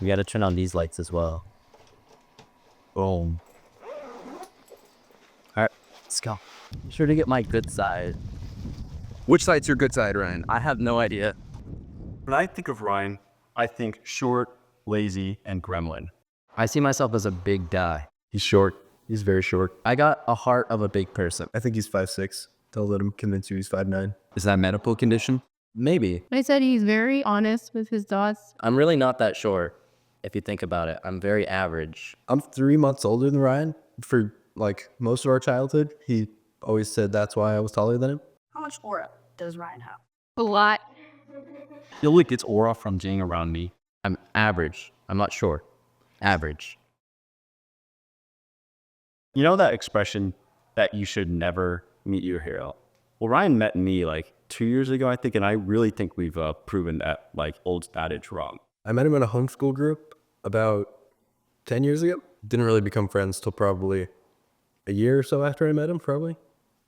We gotta turn on these lights as well. Boom. Alright, let's go. Be sure to get my good side. Which side's your good side, Ryan? I have no idea. When I think of Ryan, I think short, lazy, and gremlin. I see myself as a big guy. He's short. He's very short. I got a heart of a big person. I think he's 5'6". Don't let him convince you he's 5'9". Is that a medical condition? Maybe. I said he's very honest with his thoughts. I'm really not that short, if you think about it. I'm very average. I'm 3 months older than Ryan. For like most of our childhood, he always said that's why I was taller than him. How much aura does Ryan have? A lot. I feel like it's aura from being around me. I'm average. I'm not short. Average. You know that expression that you should never meet your hero? Well, Ryan met me like 2 years ago, I think, and I really think we've proven that like old adage wrong. I met him in a homeschool group about 10 years ago. Didn't really become friends till probably a year or so after I met him, probably.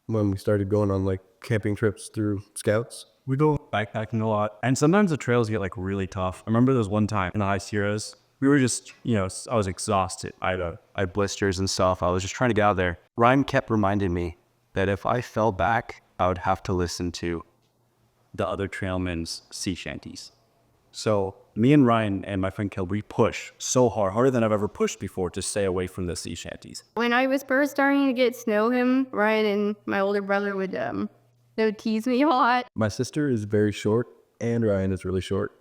When we started going on like camping trips through scouts. We go backpacking a lot, and sometimes the trails get like really tough. I remember there was one time in the High Sierras, we were just, I was exhausted. I had blisters and stuff. I was just trying to get out there. Ryan kept reminding me that if I fell back, I would have to listen to the other trailmen's sea shanties. So me and Ryan and my friend Kel, we push so hard, harder than I've ever pushed before, to stay away from the sea shanties. When I was first starting to get to know him, Ryan and my older brother would they would tease me a lot. My sister is very short and Ryan is really short.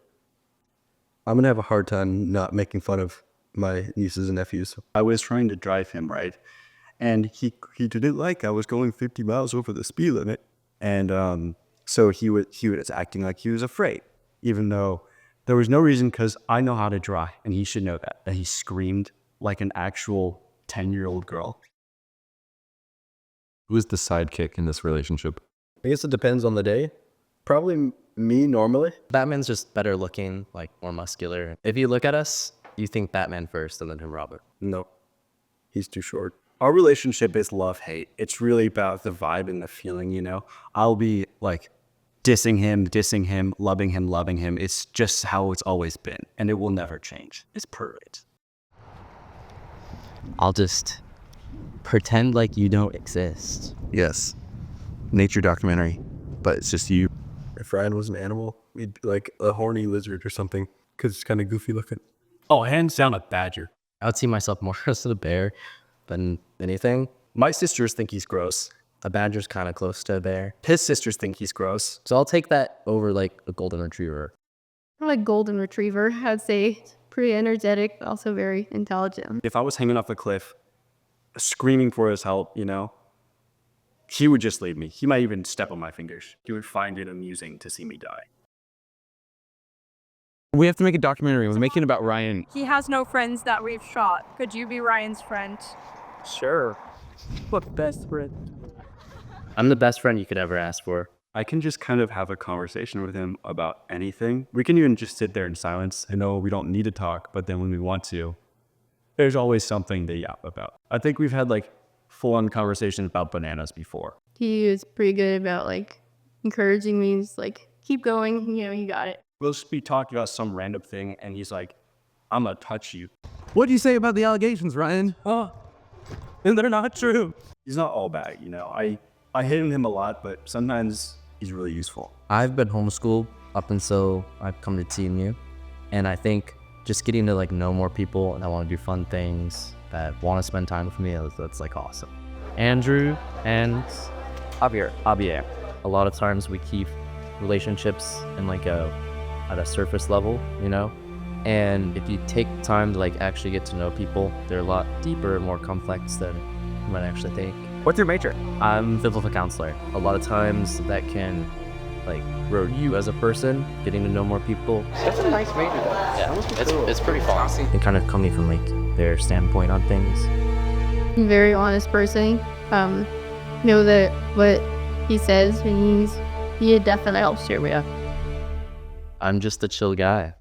I'm going to have a hard time not making fun of my nieces and nephews. I was trying to drive him, right? And he didn't like I was going 50 miles over the speed limit. And so he was acting like he was afraid, even though there was no reason, because I know how to drive, and he should know that. And he screamed like an actual 10-year-old girl. Who is the sidekick in this relationship? I guess it depends on the day. Probably me normally. Batman's just better looking, like more muscular. If you look at us, you think Batman first and then him Robert. No, he's too short. Our relationship is love-hate. It's really about the vibe and the feeling, I'll be like dissing him, loving him. It's just how it's always been, and it will never change. It's perfect. I'll just pretend like you don't exist. Yes. Nature documentary, but it's just you. If Ryan was an animal, he'd be like a horny lizard or something, because it's kind of goofy looking. Oh, hands down, a badger. I would see myself more as a bear than anything. My sisters think he's gross. A badger's kind of close to a bear. His sisters think he's gross. So I'll take that over like a golden retriever. I'm like golden retriever. I'd say pretty energetic, but also very intelligent. If I was hanging off a cliff, screaming for his help, he would just leave me. He might even step on my fingers. He would find it amusing to see me die. We have to make a documentary. We're making it about Ryan. He has no friends that we've shot. Could you be Ryan's friend? Sure. What best friend? I'm the best friend you could ever ask for. I can just kind of have a conversation with him about anything. We can even just sit there in silence. I know we don't need to talk, but then when we want to, there's always something to yap about. I think we've had like full-on conversations about bananas before. He was pretty good about like encouraging me. He's like, keep going, you got it. We'll just be talking about some random thing, and he's like, I'm gonna touch you. What do you say about the allegations, Ryan? Oh, and they're not true. He's not all bad, I hit him a lot, but sometimes he's really useful. I've been homeschooled up until I've come to TMU. And I think just getting to like know more people and I want to do fun things that want to spend time with me, that's like awesome. Andrew and Javier. A lot of times we keep relationships in like at a surface level, And if you take time to like actually get to know people, they're a lot deeper and more complex than you might actually think. What's your major? I'm biblical counselor. A lot of times that can like grow you as a person, getting to know more people. That's a nice major, though. Yeah, it's pretty fun. And kind of coming from like their standpoint on things. I'm a very honest person. Know that what he says means he definitely helps you. I'm just a chill guy.